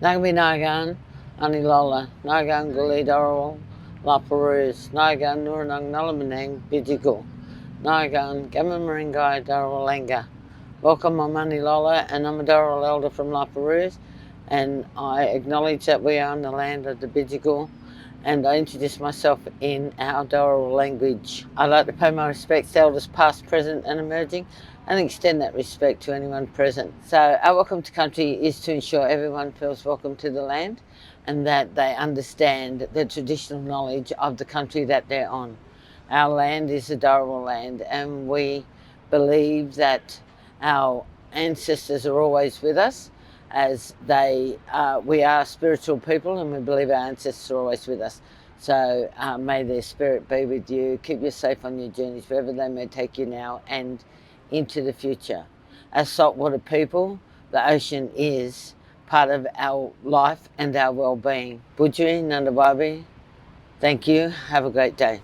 Nagami Nagan, Anilola, Nagan Guli Dorowal, La Perouse, Nagan Nuranang Nulamanang, Bijigal, Nagan Gamamaringai Darawalanga. Welcome, I'm Anilola and I'm a Darawal elder from La Perouse, and I acknowledge that we are on the land of the Bijigal, and I introduce myself in our Darawal language. I'd like to pay my respects to elders past, present and emerging, and extend that respect to anyone present. So our welcome to country is to ensure everyone feels welcome to the land and that they understand the traditional knowledge of the country that they're on. Our land is the Darawal land, and we believe that our ancestors are always with us, as we are spiritual people, and we believe our ancestors are always with us. So may their spirit be with you. Keep you safe on your journeys, wherever they may take you now and into the future. As saltwater people, the ocean is part of our life and our well-being. Budjuri Nandababi, thank you. Have a great day.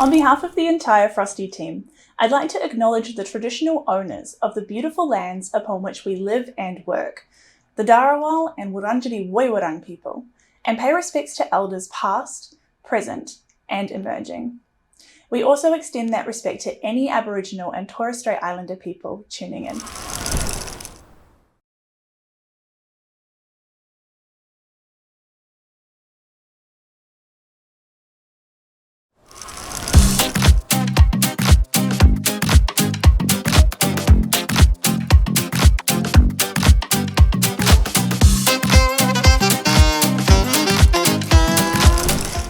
On behalf of the entire Frosty team, I'd like to acknowledge the traditional owners of the beautiful lands upon which we live and work, the Darawal and Wurundjeri Woiwurrung people, and pay respects to elders past, present, and emerging. We also extend that respect to any Aboriginal and Torres Strait Islander people tuning in.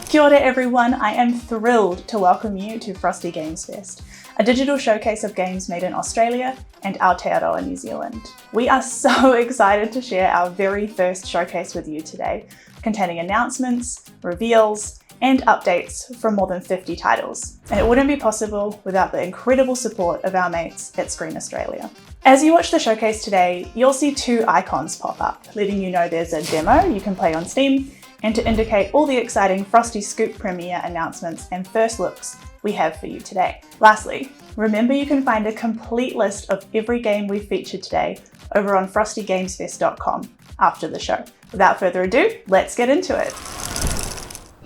Kia ora everyone, I am thrilled to welcome you to Frosty Games Fest, a digital showcase of games made in Australia and Aotearoa, New Zealand. We are so excited to share our very first showcase with you today, containing announcements, reveals, and updates from more than 50 titles. And it wouldn't be possible without the incredible support of our mates at Screen Australia. As you watch the showcase today, you'll see two icons pop up, letting you know there's a demo you can play on Steam, and to indicate all the exciting Frosty Scoop premiere announcements and first looks we have for you today. Lastly, remember you can find a complete list of every game we've featured today over on frostygamesfest.com after the show. Without further ado, let's get into it.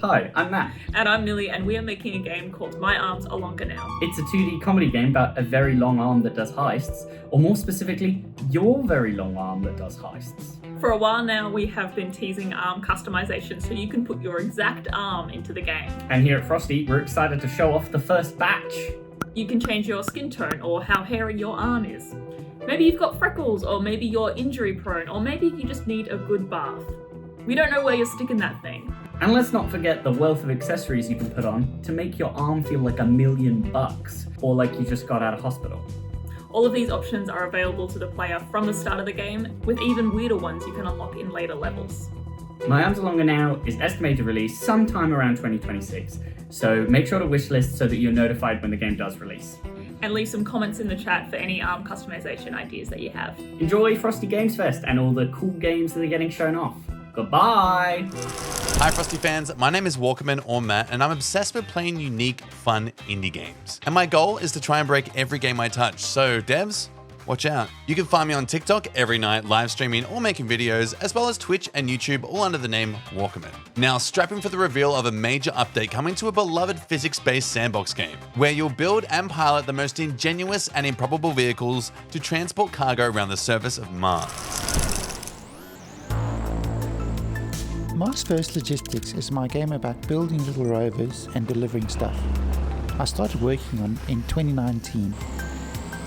Hi, I'm Matt. And I'm Millie, and we are making a game called My Arms Are Longer Now. It's a 2D comedy game about a very long arm that does heists, or more specifically, your very long arm that does heists. For a while now, we have been teasing arm customization so you can put your exact arm into the game. And here at Frosty, we're excited to show off the first batch. You can change your skin tone or how hairy your arm is. Maybe you've got freckles, or maybe you're injury prone, or maybe you just need a good bath. We don't know where you're sticking that thing. And let's not forget the wealth of accessories you can put on to make your arm feel like $1,000,000, or like you just got out of hospital. All of these options are available to the player from the start of the game, with even weirder ones you can unlock in later levels. My Arms Are Longer Now is estimated to release sometime around 2026, so make sure to wishlist so that you're notified when the game does release. And leave some comments in the chat for any arm customization ideas that you have. Enjoy Frosty Games Fest and all the cool games that are getting shown off. Goodbye! Hi Frosty fans, my name is Walkerman or Matt, and I'm obsessed with playing unique, fun indie games. And my goal is to try and break every game I touch, so devs, watch out. You can find me on TikTok every night, live streaming or making videos, as well as Twitch and YouTube, all under the name Walkerman. Now strap in for the reveal of a major update coming to a beloved physics-based sandbox game, where you'll build and pilot the most ingenuous and improbable vehicles to transport cargo around the surface of Mars. Mars First Logistics is my game about building little rovers and delivering stuff. I started working on it in 2019.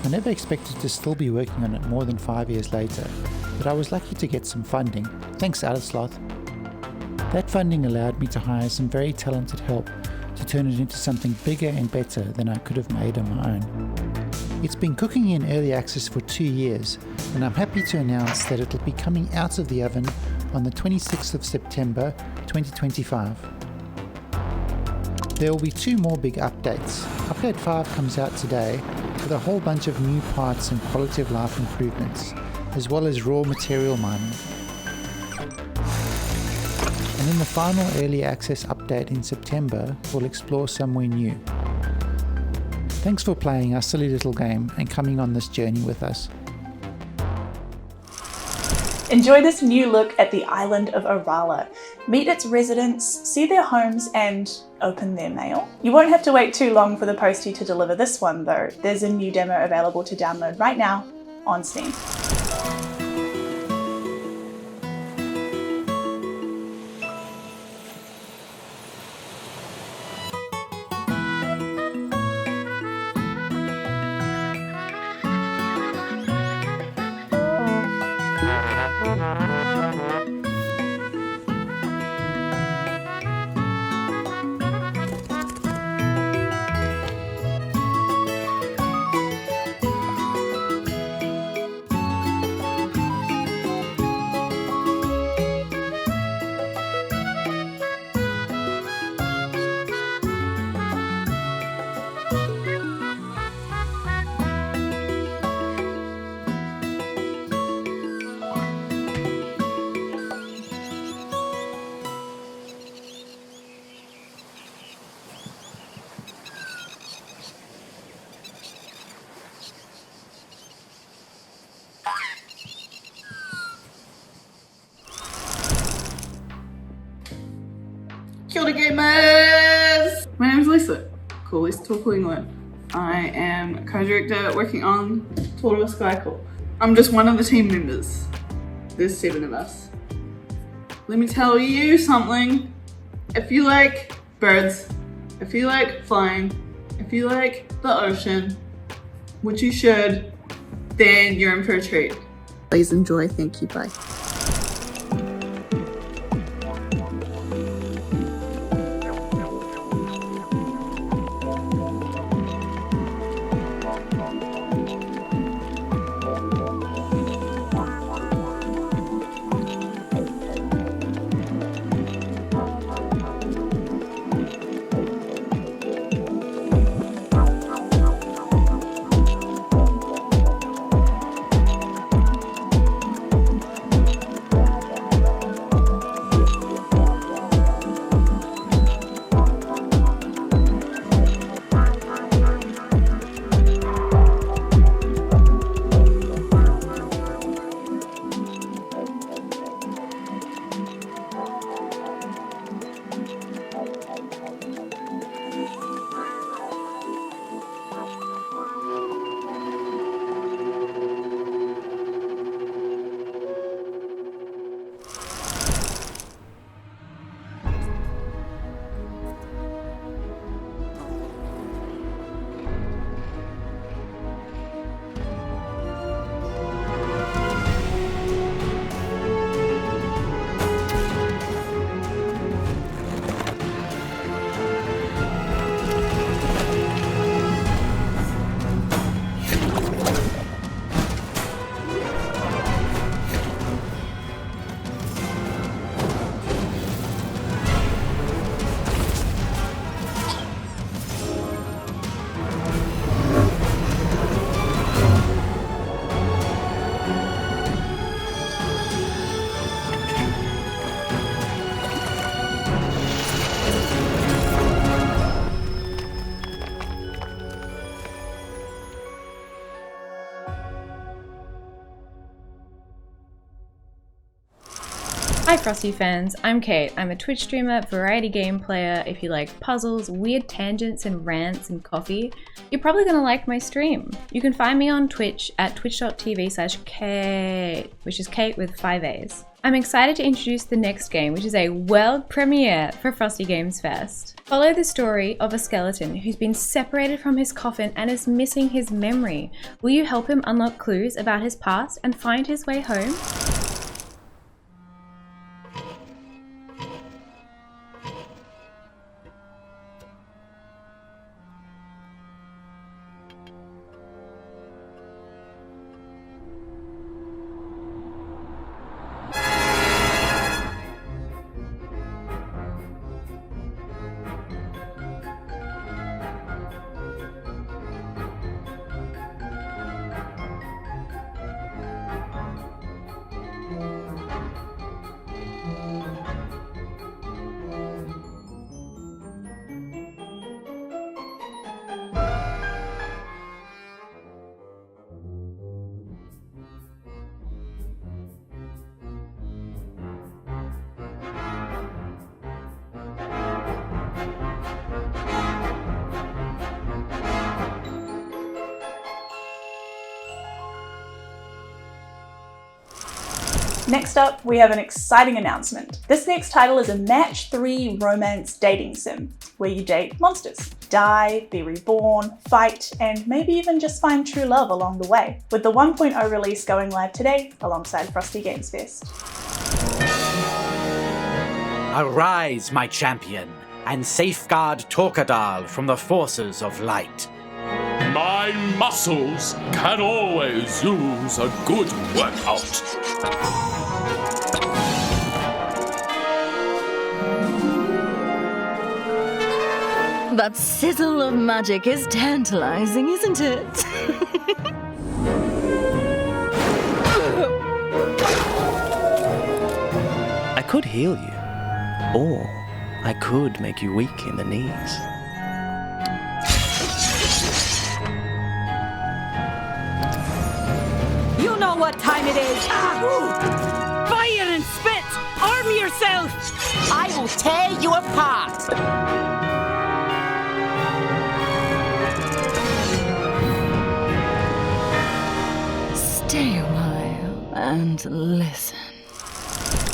I never expected to still be working on it more than 5 years later, but I was lucky to get some funding, thanks Alisloth. That funding allowed me to hire some very talented help to turn it into something bigger and better than I could have made on my own. It's been cooking in early access for 2 years, and I'm happy to announce that it'll be coming out of the oven on the 26th of September 2025. There will be 2 more big updates. Update 5 comes out today with a whole bunch of new parts and quality of life improvements, as well as raw material mining. And then the final early access update in September will explore somewhere new. Thanks for playing our silly little game and coming on this journey with us. Enjoy this new look at the island of Arralla. Meet its residents, see their homes, and open their mail. You won't have to wait too long for the postie to deliver this one though. There's a new demo available to download right now on Steam. Kia ora gamers! My name is Lisa, coolest to talk England. I am co-director working on Toroa Skycall. I'm just one of the team members. There's 7 of us. Let me tell you something. If you like birds, if you like flying, if you like the ocean, which you should, then you're in for a treat. Please enjoy. Thank you. Bye. Hi Frosty fans, I'm Kate. I'm a Twitch streamer, variety game player. If you like puzzles, weird tangents and rants and coffee, you're probably gonna like my stream. You can find me on Twitch at twitch.tv/Kate, which is Kate with 5 A's. I'm excited to introduce the next game, which is a world premiere for Frosty Games Fest. Follow the story of a skeleton who's been separated from his coffin and is missing his memory. Will you help him unlock clues about his past and find his way home? Next up, we have an exciting announcement. This next title is a match 3 romance dating sim, where you date monsters. Die, be reborn, fight, and maybe even just find true love along the way. With the 1.0 release going live today, alongside Frosty Games Fest. Arise, my champion, and safeguard Torkadal from the forces of light. My muscles can always use a good workout. That sizzle of magic is tantalizing, isn't it? I could heal you, or I could make you weak in the knees. You know what time it is! Fire and spit! Arm yourself! I will tear you apart! Stay a while and listen.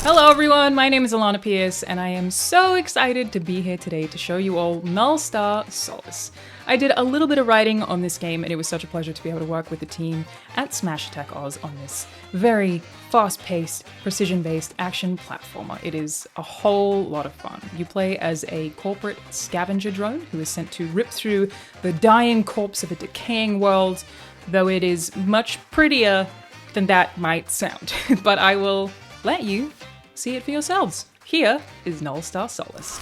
Hello everyone, my name is Alana Pierce, and I am so excited to be here today to show you all Nullstar Solus. I did a little bit of writing on this game, and it was such a pleasure to be able to work with the team at Smash Attack Oz on this very fast-paced, precision-based action platformer. It is a whole lot of fun. You play as a corporate scavenger drone who is sent to rip through the dying corpse of a decaying world, though it is much prettier than that might sound. But I will let you see it for yourselves. Here is Nullstar Solus.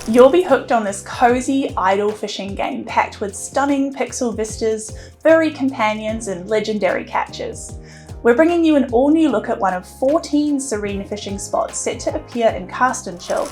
You'll be hooked on this cozy idle fishing game packed with stunning pixel vistas, furry companions, and legendary catches. We're bringing you an all-new look at one of 14 serene fishing spots set to appear in Cast and Chill.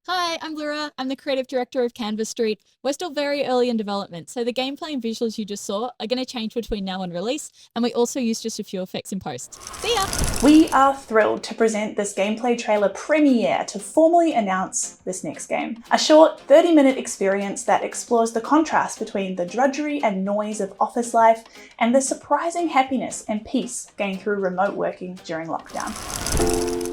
Hi, I'm Laura. I'm the creative director of Canvas Street. We're still very early in development, so the gameplay and visuals you just saw are going to change between now and release, and we also use just a few effects in post. See ya! We are thrilled to present this gameplay trailer premiere to formally announce this next game. A short 30-minute experience that explores the contrast between the drudgery and noise of office life and the surprising happiness and peace gained through remote working during lockdown.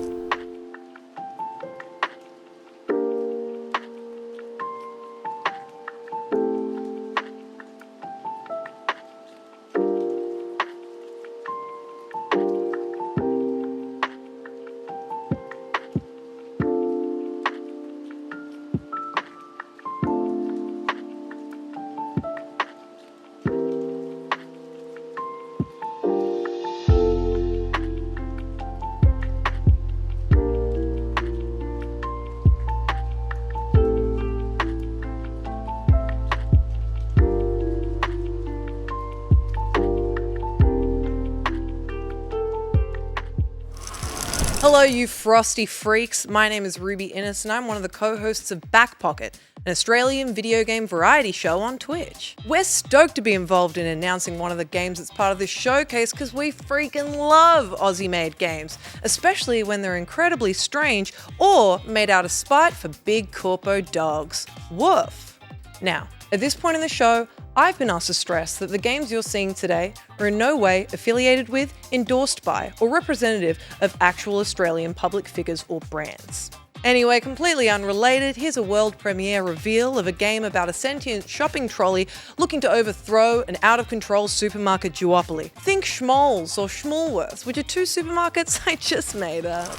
Hello, you frosty freaks. My name is Ruby Innes and I'm one of the co-hosts of Back Pocket, an Australian video game variety show on Twitch. We're stoked to be involved in announcing one of the games that's part of this showcase because we freaking love Aussie-made games, especially when they're incredibly strange or made out of spite for big corpo dogs. Woof. Now, at this point in the show, I've been asked to stress that the games you're seeing today are in no way affiliated with, endorsed by, or representative of actual Australian public figures or brands. Anyway, completely unrelated, here's a world premiere reveal of a game about a sentient shopping trolley looking to overthrow an out-of-control supermarket duopoly. Think Schmoles or Schmoolworths, which are two supermarkets I just made up.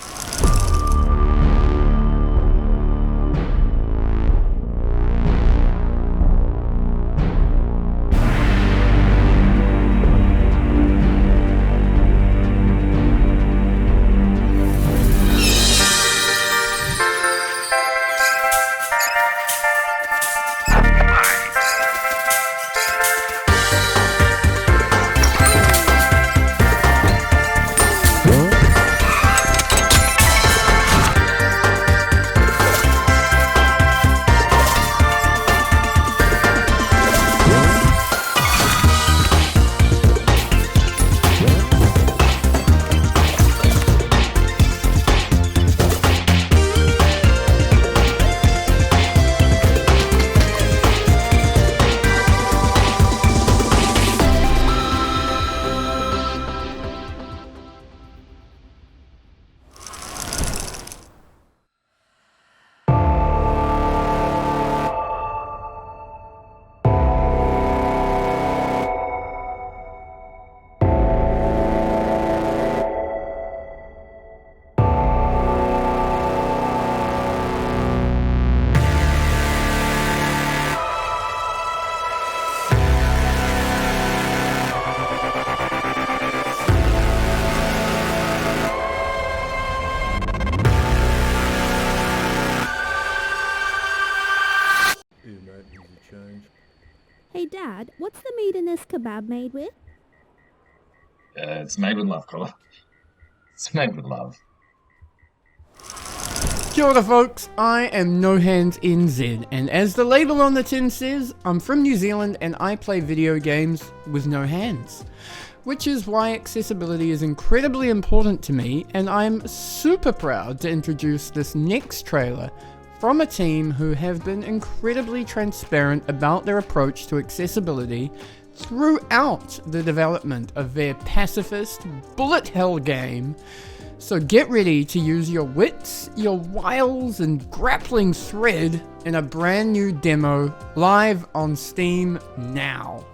Hey Dad, what's the meat in this kebab made with? It's made with love, Colour. It's made with love. Kia ora folks, I am No Hands NZ, and as the label on the tin says, I'm from New Zealand and I play video games with no hands. Which is why accessibility is incredibly important to me, and I'm super proud to introduce this next trailer from a team who have been incredibly transparent about their approach to accessibility throughout the development of their pacifist bullet hell game. So get ready to use your wits, your wiles, and grappling thread in a brand new demo live on Steam now.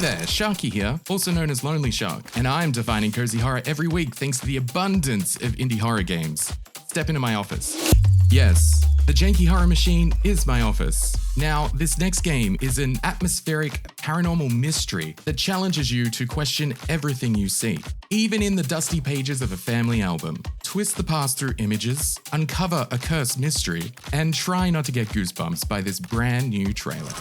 there, Sharky here, also known as Lonely Shark, and I'm defining cozy horror every week thanks to the abundance of indie horror games. Step into my office. Yes, the janky horror machine is my office. Now, this next game is an atmospheric paranormal mystery that challenges you to question everything you see, even in the dusty pages of a family album. Twist the past through images, uncover a cursed mystery, and try not to get goosebumps by this brand new trailer.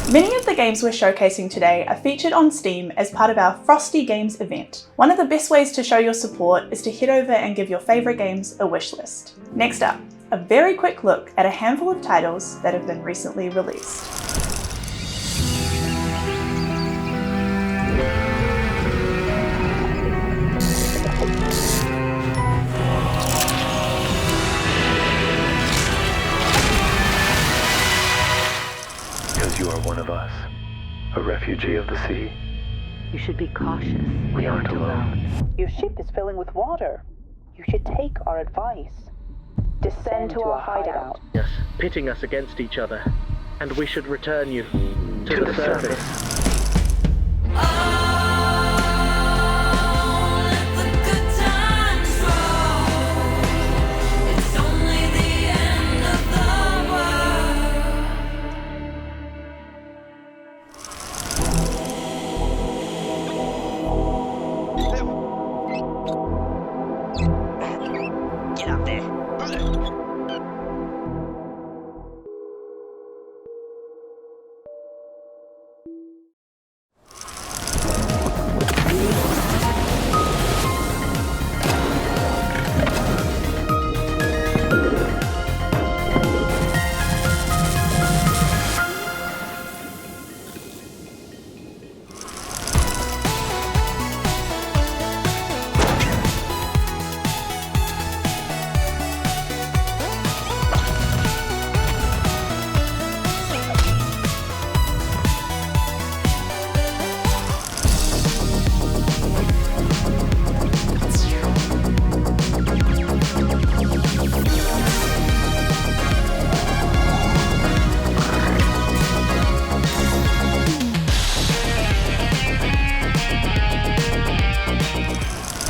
Many of the games we're showcasing today are featured on Steam as part of our Frosty Games event. One of the best ways to show your support is to head over and give your favourite games a wishlist. Next up, a very quick look at a handful of titles that have been recently released. You are one of us, a refugee of the sea. You should be cautious. We aren't alone. Your ship is filling with water. You should take our advice. Descend to our hideout. Yes, pitting us against each other, and we should return you to the surface.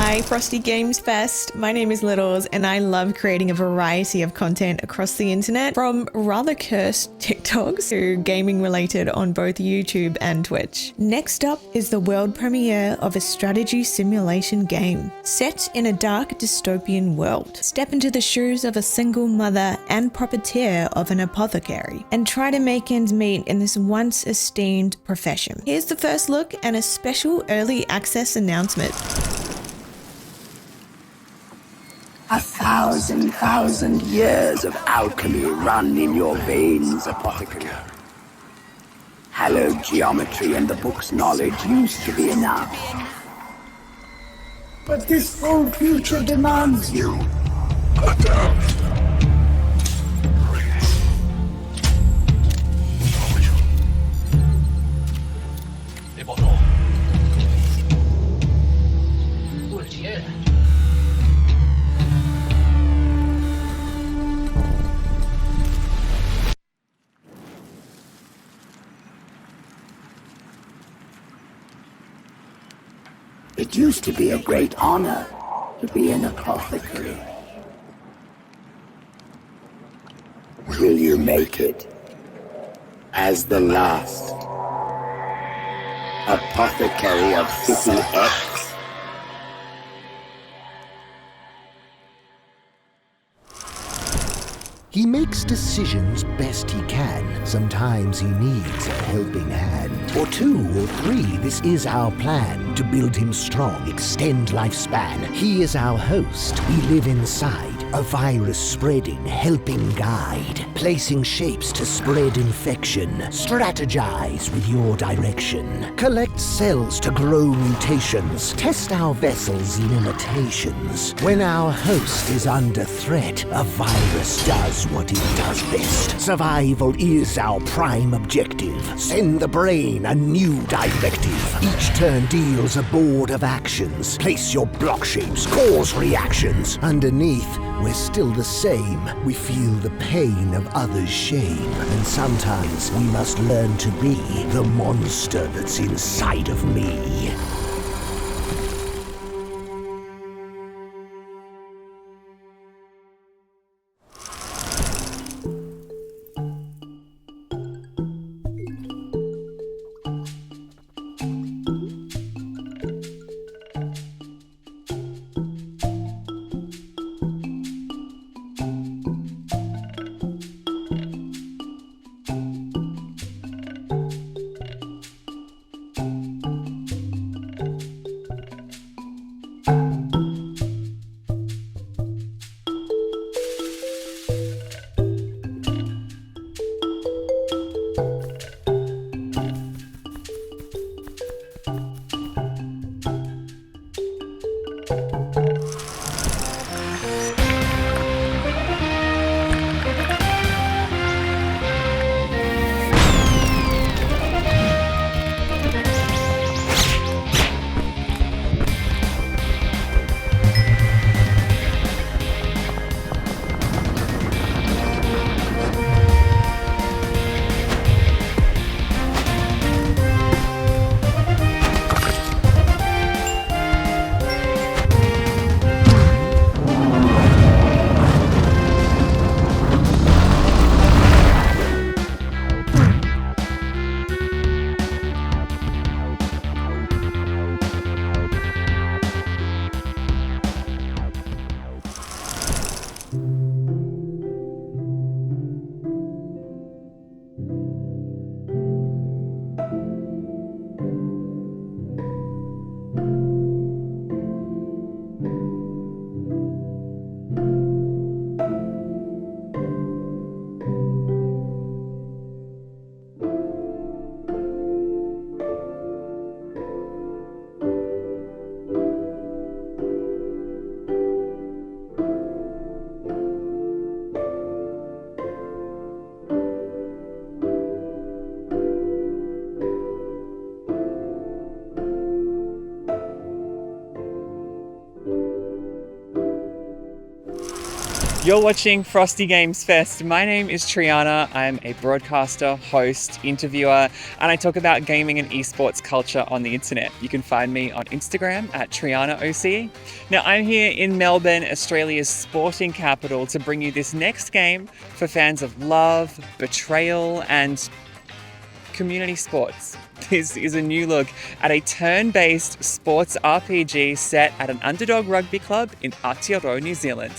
Hi Frosty Games Fest, my name is Littles and I love creating a variety of content across the internet, from rather cursed TikToks to gaming related on both YouTube and Twitch. Next up is the world premiere of a strategy simulation game set in a dark dystopian world. Step into the shoes of a single mother and puppeteer of an apothecary and try to make ends meet in this once esteemed profession. Here's the first look and a special early access announcement. 1,000 years of alchemy run in your veins, Apothecary. Hallowed geometry and the book's knowledge used to be enough. But this full future demands you. Adapt. It used to be a great honor to be an apothecary. Will you make it as the last Apothecary of City X? He makes decisions best he can. Sometimes he needs a helping hand. Or 2 or 3, this is our plan. To build him strong, extend lifespan. He is our host. We live inside. A virus-spreading, helping guide. Placing shapes to spread infection. Strategize with your direction. Collect cells to grow mutations. Test our vessels in imitations. When our host is under threat, a virus does what it does best. Survival is our prime objective. Send the brain a new directive. Each turn deals a board of actions. Place your block shapes, cause reactions. Underneath, we're still the same. We feel the pain of others' shame. And sometimes we must learn to be the monster that's inside of me. You're watching Frosty Games Fest. My name is Triana. I'm a broadcaster, host, interviewer, and I talk about gaming and esports culture on the internet. You can find me on Instagram at TrianaOC. Now, I'm here in Melbourne, Australia's sporting capital, to bring you this next game for fans of love, betrayal, and community sports. This is a new look at a turn-based sports RPG set at an underdog rugby club in Aotearoa, New Zealand.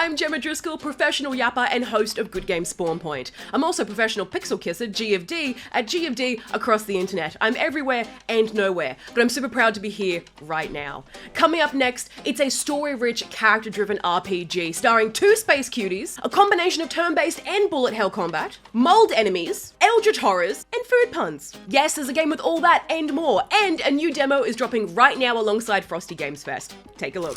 I'm Gemma Driscoll, professional yapper and host of Good Game Spawn Point. I'm also professional pixel kisser, G of D, at G of D across the internet. I'm everywhere and nowhere, but I'm super proud to be here right now. Coming up next, it's a story-rich, character-driven RPG starring 2 space cuties, a combination of turn-based and bullet hell combat, mold enemies, eldritch horrors, and food puns. Yes, there's a game with all that and more, and a new demo is dropping right now alongside Frosty Games Fest. Take a look.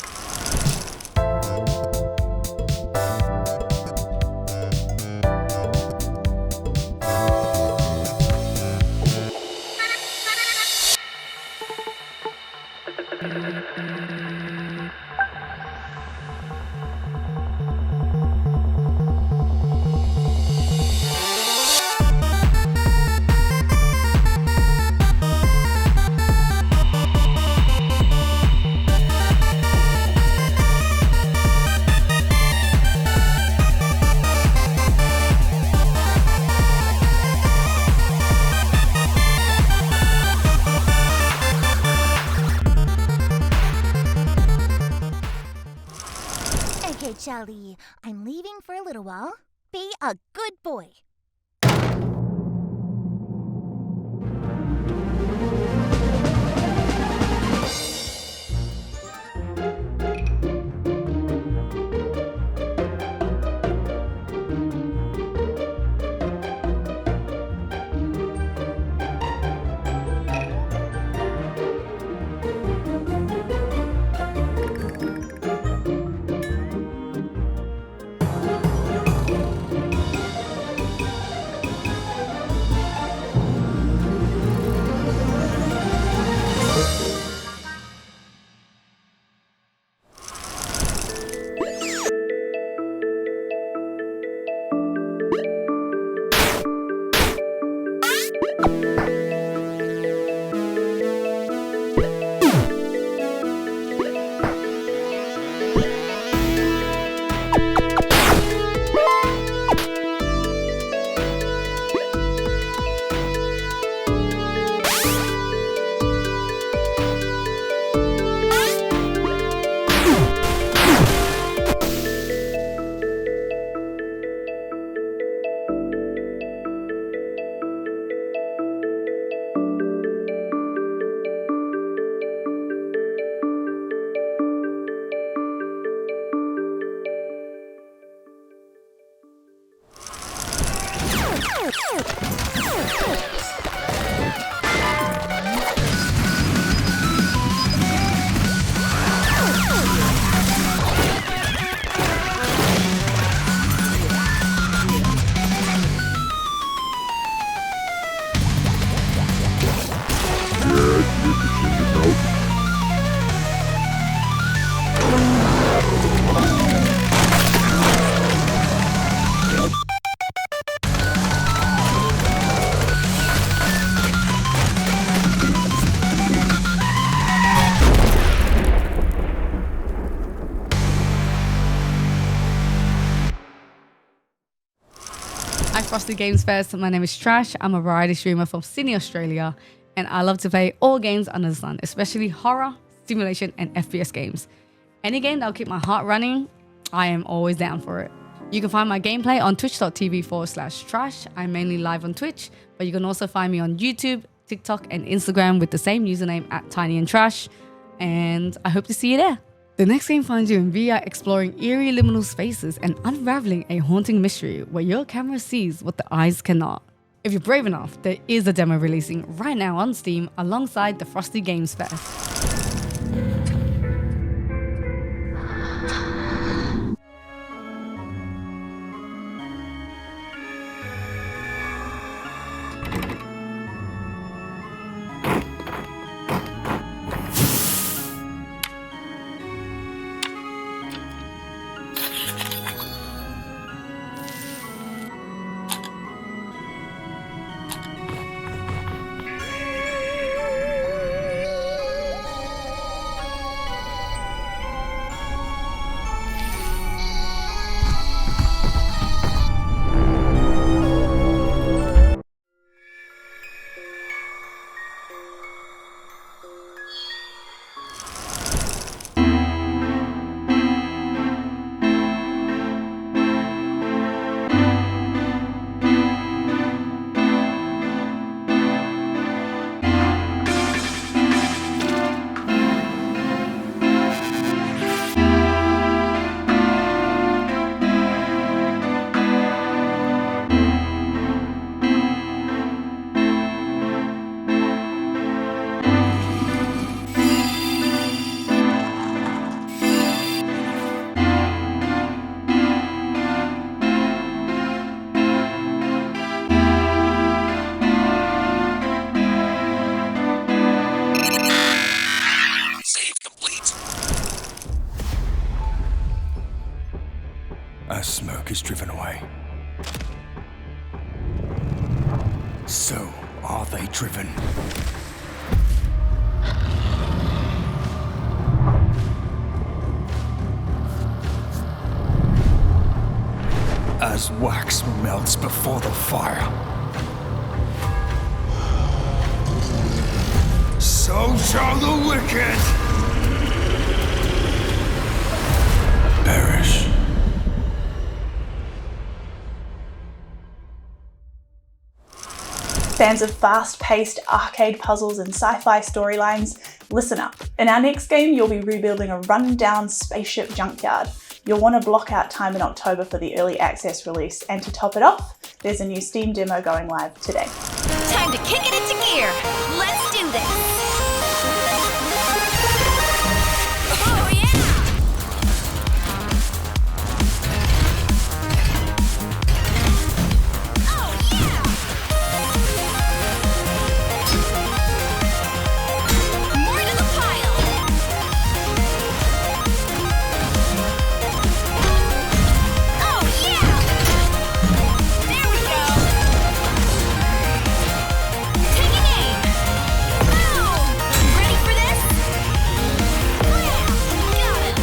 Charlie, I'm leaving for a little while. Be a good boy. Hi Frosty Games Fest, my name is Trash. I'm a variety streamer from Sydney, Australia, and I love to play all games under the sun, especially horror, simulation, and FPS games. Any game that'll keep my heart running, I am always down for it. You can find my gameplay on twitch.tv/trash. I'm mainly live on Twitch, but you can also find me on YouTube, TikTok, and Instagram with the same username @tinyandtrash, and I hope to see you there. The next game finds you in VR exploring eerie liminal spaces and unraveling a haunting mystery where your camera sees what the eyes cannot. If you're brave enough, there is a demo releasing right now on Steam alongside the Frosty Games Fest. spark is driven away. So are they driven. As wax melts before the fire, so shall the wicked perish. Fans of fast-paced arcade puzzles and sci-fi storylines, listen up. In our next game, you'll be rebuilding a run-down spaceship junkyard. You'll want to block out time in October for the early access release, and to top it off, there's a new Steam demo going live today. Time to kick it into gear. Let's do this. Oh yeah! Oh yeah! More to the pile. Oh yeah! There we go. Taking aim. Boom! Ready for this? Wham! Got it.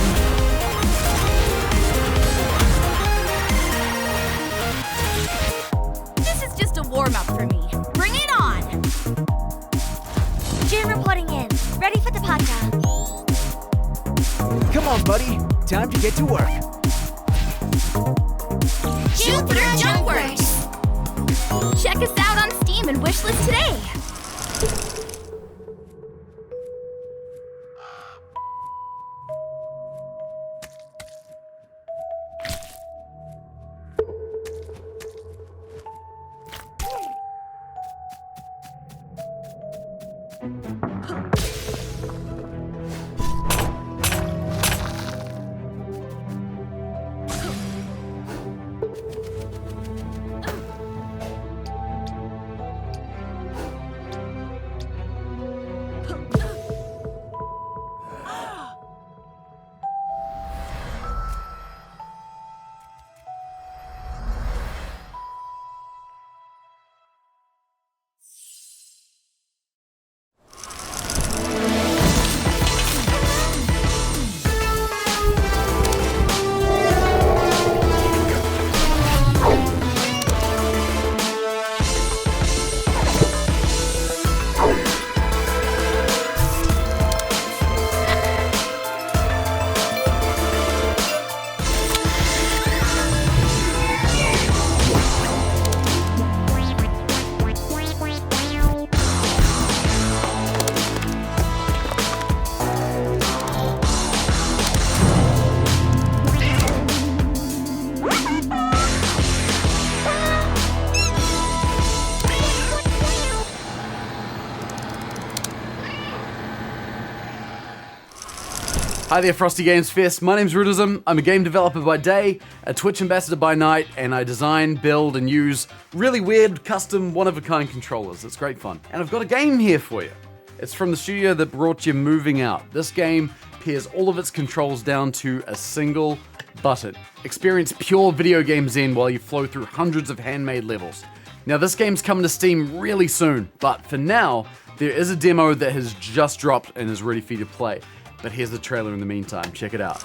This is just a warm-up for me. Bring it on! Jim reporting in. Ready for the podcast. Come on, buddy. Time to get to work. Shoot through Junkworks! Check us out on Steam and wishlist today! Hi there, Frosty Games Fest. My name's Rudism. I'm a game developer by day, a Twitch ambassador by night, and I design, build, and use really weird, custom, one-of-a-kind controllers. It's great fun. And I've got a game here for you. It's from the studio that brought you Moving Out. This game pares all of its controls down to a single button. Experience pure video game zen while you flow through hundreds of handmade levels. Now, this game's coming to Steam really soon, but for now, there is a demo that has just dropped and is ready for you to play. But here's the trailer in the meantime. Check it out.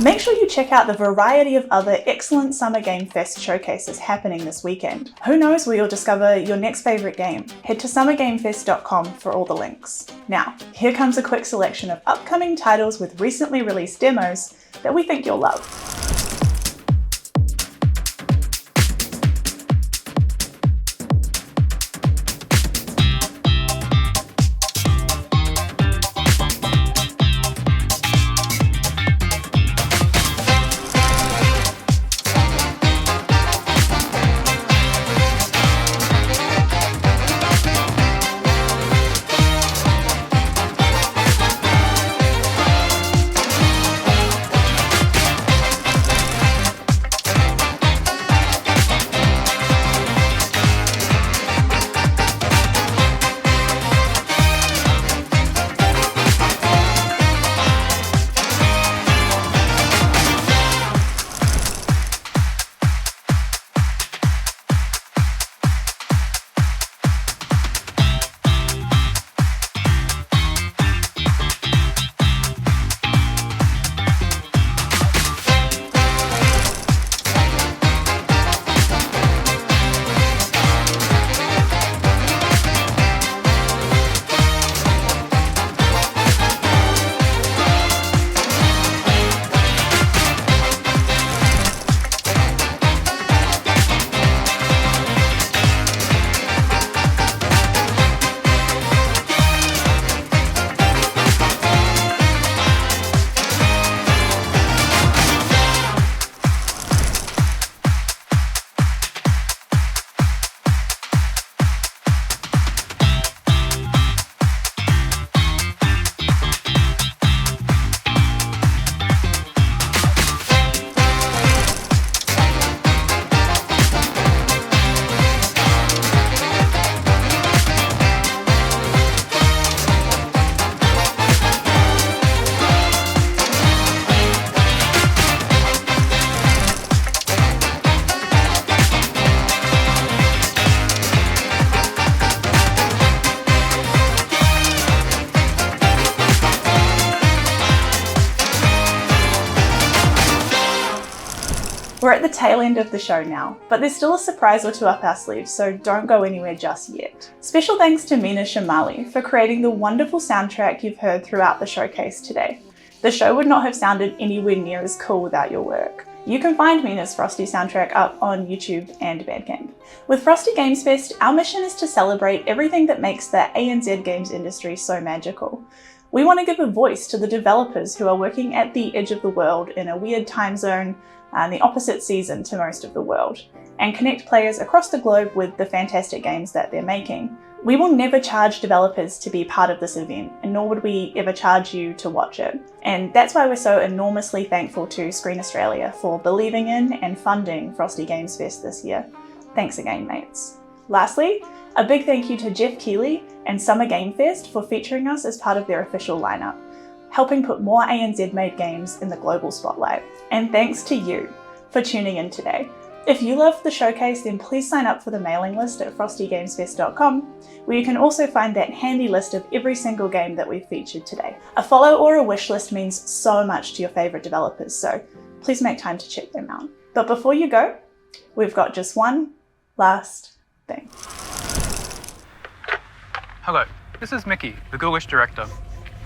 Make sure you check out the variety of other excellent Summer Game Fest showcases happening this weekend. Who knows where you'll discover your next favourite game? Head to summergamefest.com for all the links. Now, here comes a quick selection of upcoming titles with recently released demos that we think you'll love. We're at the tail end of the show now, but there's still a surprise or two up our sleeves, so don't go anywhere just yet. Special thanks to Mina Shamali for creating the wonderful soundtrack you've heard throughout the showcase today. The show would not have sounded anywhere near as cool without your work. You can find Mina's Frosty soundtrack up on YouTube and Bandcamp. With Frosty Games Fest, our mission is to celebrate everything that makes the ANZ games industry so magical. We want to give a voice to the developers who are working at the edge of the world in a weird time zone and the opposite season to most of the world, and connect players across the globe with the fantastic games that they're making. We will never charge developers to be part of this event, and nor would we ever charge you to watch it. And that's why we're so enormously thankful to Screen Australia for believing in and funding Frosty Games Fest this year. Thanks again, mates. Lastly, a big thank you to Geoff Keighley and Summer Game Fest for featuring us as part of their official lineup, helping put more ANZ-made games in the global spotlight. And thanks to you for tuning in today. If you love the showcase, then please sign up for the mailing list at frostygamesfest.com, where you can also find that handy list of every single game that we've featured today. A follow or a wish list means so much to your favourite developers, so please make time to check them out. But before you go, we've got just one last thing. Hello, this is Mickey, the Ghoulish Director.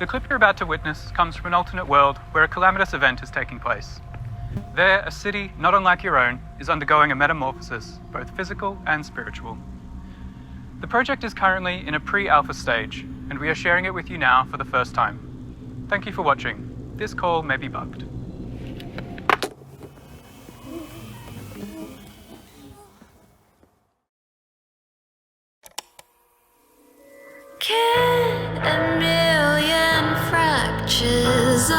The clip you're about to witness comes from an alternate world where a calamitous event is taking place. There, a city, not unlike your own, is undergoing a metamorphosis, both physical and spiritual. The project is currently in a pre-alpha stage, and we are sharing it with you now for the first time. Thank you for watching. This call may be bugged. Can a million fractures